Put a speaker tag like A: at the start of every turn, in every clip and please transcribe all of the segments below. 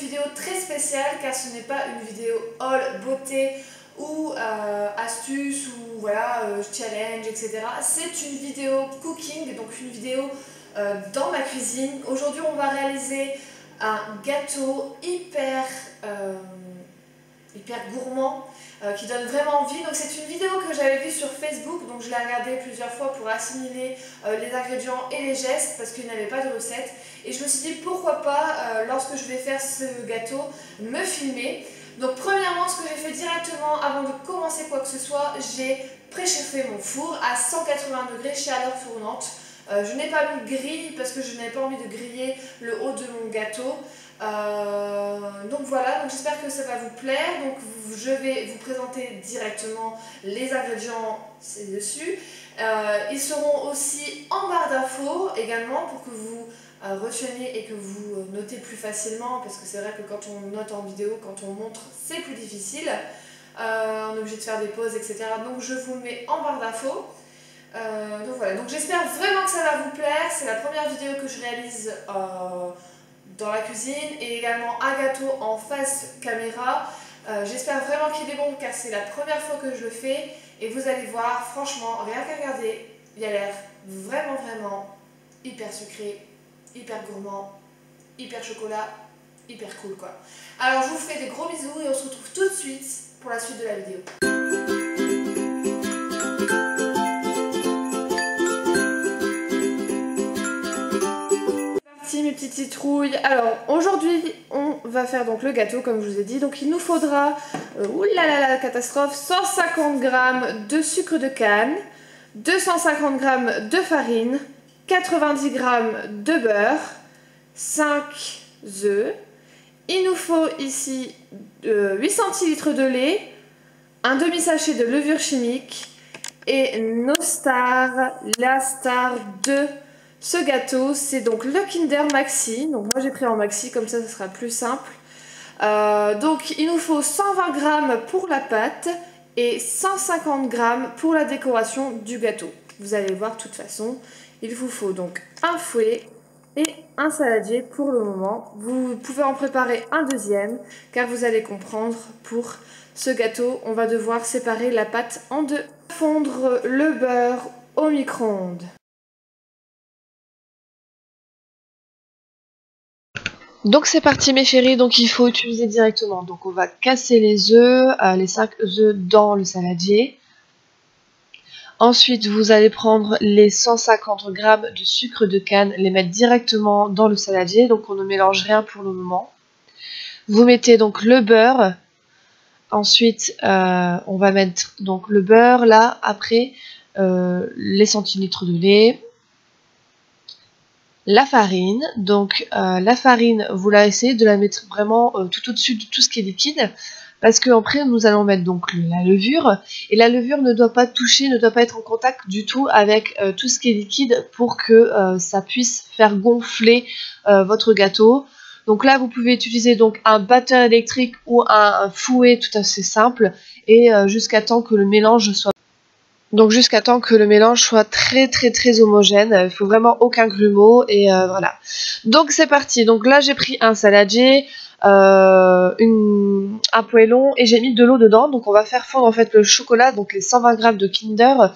A: vidéo très spéciale car ce n'est pas une vidéo haul beauté ou astuces ou voilà, challenge, etc. C'est une vidéo cooking, donc une vidéo dans ma cuisine. Aujourd'hui on va réaliser un gâteau hyper gourmand qui donne vraiment envie. Donc c'est une vidéo que j'avais vue sur Facebook, donc je l'ai regardée plusieurs fois pour assimiler les ingrédients et les gestes parce qu'il n'y avait pas de recette. Et je me suis dit pourquoi pas, lorsque je vais faire ce gâteau, me filmer. Donc premièrement, ce que j'ai fait directement avant de commencer quoi que ce soit, j'ai préchauffé mon four à 180 degrés chaleur fournante. Je n'ai pas mis de grille parce que je n'avais pas envie de griller le haut de mon gâteau. Donc voilà, donc j'espère que ça va vous plaire. Donc je vais vous présenter directement les ingrédients, c'est dessus. Ils seront aussi en barre d'infos également pour que vous reteniez et que vous notez plus facilement, parce que c'est vrai que quand on note en vidéo, quand on montre, c'est plus difficile. On est obligé de faire des pauses, etc. Donc je vous le mets en barre d'infos. Donc voilà, donc j'espère vraiment que ça va vous plaire. C'est la première vidéo que je réalise dans la cuisine et également un gâteau en face caméra. J'espère vraiment qu'il est bon car c'est la première fois que je le fais et vous allez voir, franchement, rien qu'à regarder, il a l'air vraiment hyper sucré, hyper gourmand, hyper chocolat, hyper cool quoi. Alors je vous fais des gros bisous et on se retrouve tout de suite pour la suite de la vidéo. Mes petites citrouilles. Alors aujourd'hui on va faire donc le gâteau comme je vous ai dit. Donc il nous faudra oulala catastrophe, 150 g de sucre de canne, 250 g de farine, 90 g de beurre, 5 œufs. Il nous faut ici 8 centilitres de lait, un demi-sachet de levure chimique et nos stars, la star de ce gâteau, c'est donc le Kinder Maxi. Donc moi j'ai pris en maxi, comme ça sera plus simple. Donc il nous faut 120 g pour la pâte et 150 g pour la décoration du gâteau. Vous allez voir de toute façon. Il vous faut donc un fouet et un saladier pour le moment. Vous pouvez en préparer un deuxième car vous allez comprendre, pour ce gâteau on va devoir séparer la pâte en deux. Fondre le beurre au micro-ondes. Donc c'est parti mes chéris, donc il faut utiliser directement. Donc on va casser les œufs, les 5 œufs dans le saladier. Ensuite vous allez prendre les 150 g de sucre de canne, les mettre directement dans le saladier. Donc on ne mélange rien pour le moment. Vous mettez donc le beurre. Ensuite on va mettre donc le beurre là, après les centilitres de lait. La farine, donc la farine, vous la essayez de la mettre vraiment tout au-dessus de tout ce qui est liquide, parce qu'après nous allons mettre donc la levure, et la levure ne doit pas toucher, ne doit pas être en contact du tout avec tout ce qui est liquide pour que ça puisse faire gonfler votre gâteau. Donc là vous pouvez utiliser donc un batteur électrique ou un fouet tout assez simple, et jusqu'à temps que le mélange soit très homogène. Il faut vraiment aucun grumeau et voilà. Donc c'est parti. Donc là j'ai pris un saladier, un poêlon et j'ai mis de l'eau dedans. Donc on va faire fondre en fait le chocolat, donc les 120 g de Kinder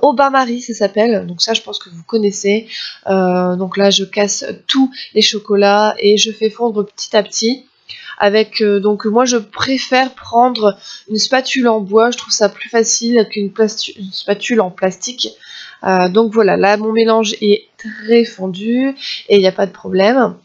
A: au bain-marie ça s'appelle. Donc ça je pense que vous connaissez. Donc là je casse tous les chocolats et je fais fondre petit à petit. Avec donc moi je préfère prendre une spatule en bois, je trouve ça plus facile qu'une spatule en plastique. Donc voilà, là mon mélange est très fondu et il n'y a pas de problème.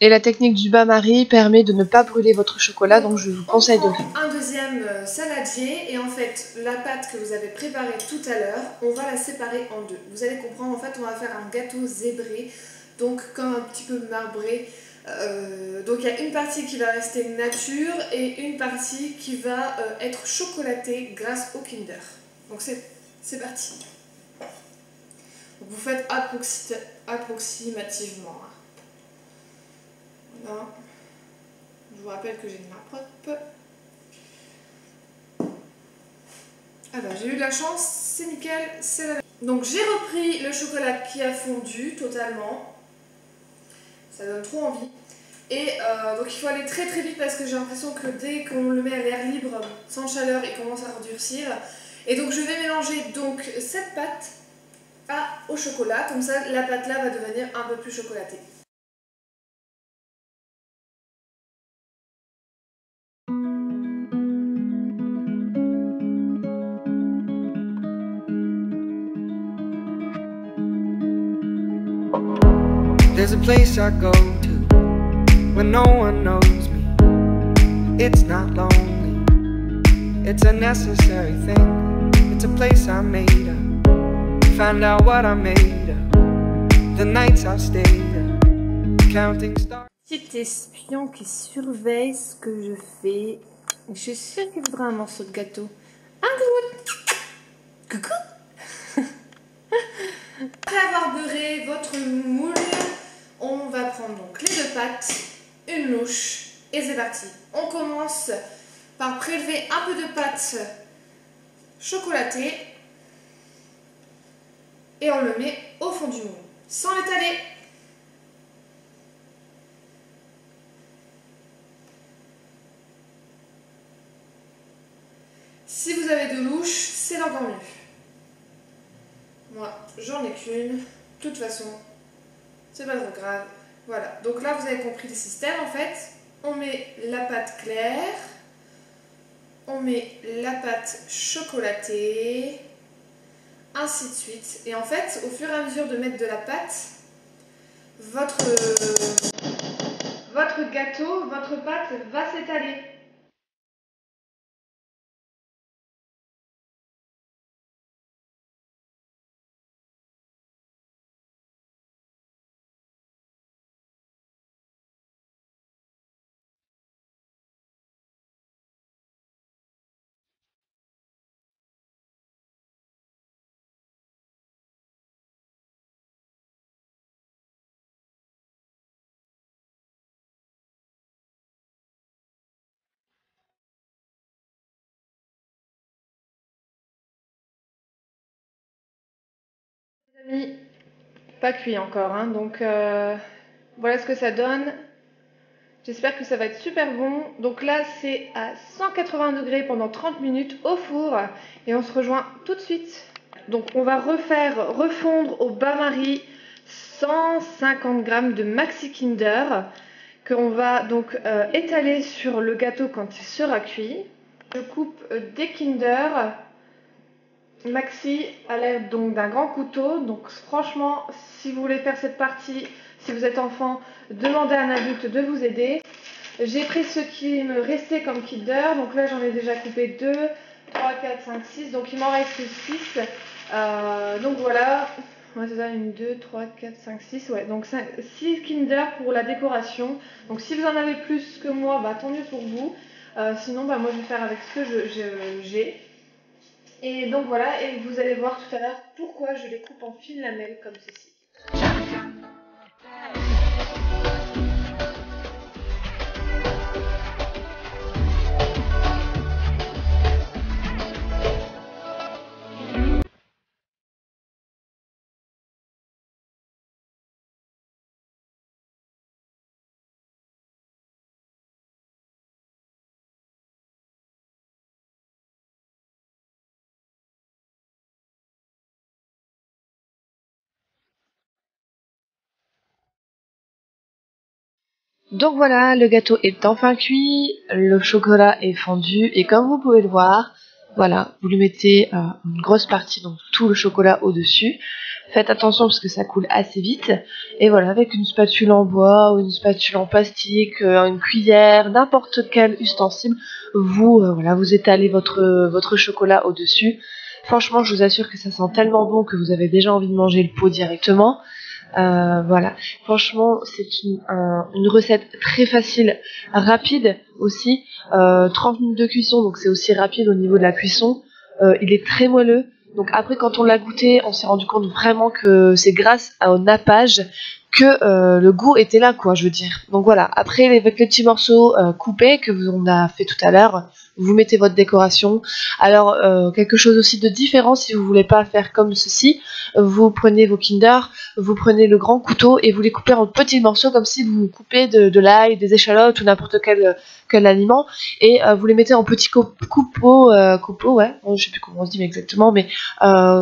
A: Et la technique du bain-marie permet de ne pas brûler votre chocolat, donc je vous conseille de le faire. Un deuxième saladier, et en fait la pâte que vous avez préparée tout à l'heure, on va la séparer en deux. Vous allez comprendre, en fait on va faire un gâteau zébré, donc comme un petit peu marbré. Donc il y a une partie qui va rester nature et une partie qui va être chocolatée grâce au Kinder. Donc c'est parti. Donc, vous faites approximativement. Voilà. Je vous rappelle que j'ai une main propre. Ah bah j'ai eu de la chance, c'est nickel, c'est la... Donc j'ai repris le chocolat qui a fondu totalement. ça donne trop envie. Et donc il faut aller très très vite parce que j'ai l'impression que dès qu'on le met à l'air libre, sans chaleur, il commence à redurcir. Et donc je vais mélanger donc cette pâte au chocolat, comme ça la pâte là va devenir un peu plus chocolatée.
B: There's a place I go to when no one knows me. It's not lonely, it's a necessary thing. It's a place I made up, find out what I made up. The nights I've stayed up, counting stars.
A: Petit espion qui surveille ce que je fais. Je suis sûre qu'il voudra un morceau de gâteau. Coucou. Après avoir beurré votre moule, on va prendre donc les 2 pâtes, une louche et c'est parti. On commence par prélever un peu de pâte chocolatée et on le met au fond du moule, sans l'étaler. Si vous avez de louche, c'est encore mieux. Moi, j'en ai qu'une. De toute façon, c'est pas trop grave. Voilà, donc là, vous avez compris le système en fait. On met la pâte claire, on met la pâte chocolatée, ainsi de suite. Et en fait, au fur et à mesure de mettre de la pâte, votre gâteau, votre pâte va s'étaler. Les amis, pas cuit encore, hein, donc voilà ce que ça donne. J'espère que ça va être super bon. Donc là, c'est à 180 degrés pendant 30 minutes au four et on se rejoint tout de suite. Donc on va refondre au bain-marie 150 g de Maxi Kinder qu'on va donc étaler sur le gâteau quand il sera cuit. Je coupe des Kinder Maxi à l'aide donc d'un grand couteau. Donc franchement, si vous voulez faire cette partie, si vous êtes enfant, demandez à un adulte de vous aider. J'ai pris ce qui me restait comme Kinder. Donc là, j'en ai déjà coupé 2, 3, 4, 5, 6. Donc il m'en reste 6. Donc voilà. Ouais, c'est ça, 1, 2, 3, 4, 5, 6. Ouais, donc 6 Kinder pour la décoration. Donc si vous en avez plus que moi, bah, tant mieux pour vous. Sinon, bah, moi je vais faire avec ce que j'ai. Et donc voilà, et vous allez voir tout à l'heure pourquoi je les coupe en fines lamelles comme ceci.
C: Donc voilà, le gâteau est enfin cuit, le chocolat est fondu et comme vous pouvez le voir, voilà, vous lui mettez une grosse partie, donc tout le chocolat au-dessus. Faites attention parce que ça coule assez vite. Et voilà, avec une spatule en bois ou une spatule en plastique, une cuillère, n'importe quel ustensile, vous étalez votre chocolat au-dessus. Franchement, je vous assure que ça sent tellement bon que vous avez déjà envie de manger le pot directement. Voilà, franchement c'est une recette très facile, rapide aussi, 30 minutes de cuisson, donc c'est aussi rapide au niveau de la cuisson. Il est très moelleux, donc après quand on l'a goûté on s'est rendu compte vraiment que c'est grâce au nappage que le goût était là, quoi, je veux dire. Donc voilà, après avec les petits morceaux coupés que on a fait tout à l'heure, vous mettez votre décoration. Alors quelque chose aussi de différent, si vous voulez pas faire comme ceci, vous prenez vos Kinder, vous prenez le grand couteau et vous les coupez en petits morceaux comme si vous coupez de l'ail, des échalotes ou n'importe quel aliment, et vous les mettez en petits copeaux, ouais, je sais plus comment on se dit exactement, mais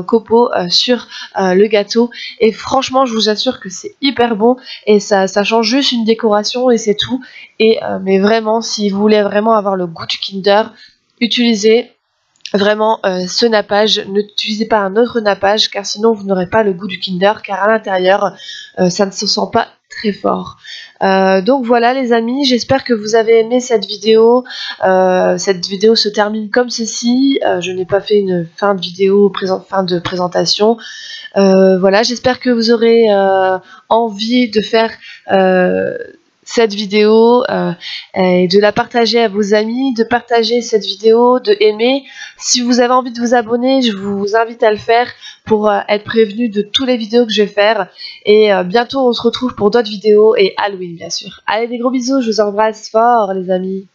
C: copeaux sur le gâteau, et franchement je vous assure que c'est hyper bon, et ça change juste une décoration et c'est tout. Et mais vraiment, si vous voulez vraiment avoir le goût du Kinder, utilisez vraiment ce nappage. N'utilisez pas un autre nappage, car sinon vous n'aurez pas le goût du Kinder, car à l'intérieur ça ne se sent pas très fort. Donc voilà les amis, j'espère que vous avez aimé cette vidéo. Cette vidéo se termine comme ceci. Je n'ai pas fait une fin de vidéo, fin de présentation. Voilà, j'espère que vous aurez envie de faire cette vidéo et de la partager à vos amis, de partager cette vidéo, de aimer. Si vous avez envie de vous abonner, je vous invite à le faire pour être prévenu de toutes les vidéos que je vais faire. Et bientôt on se retrouve pour d'autres vidéos et Halloween bien sûr. Allez, des gros bisous, je vous embrasse fort les amis.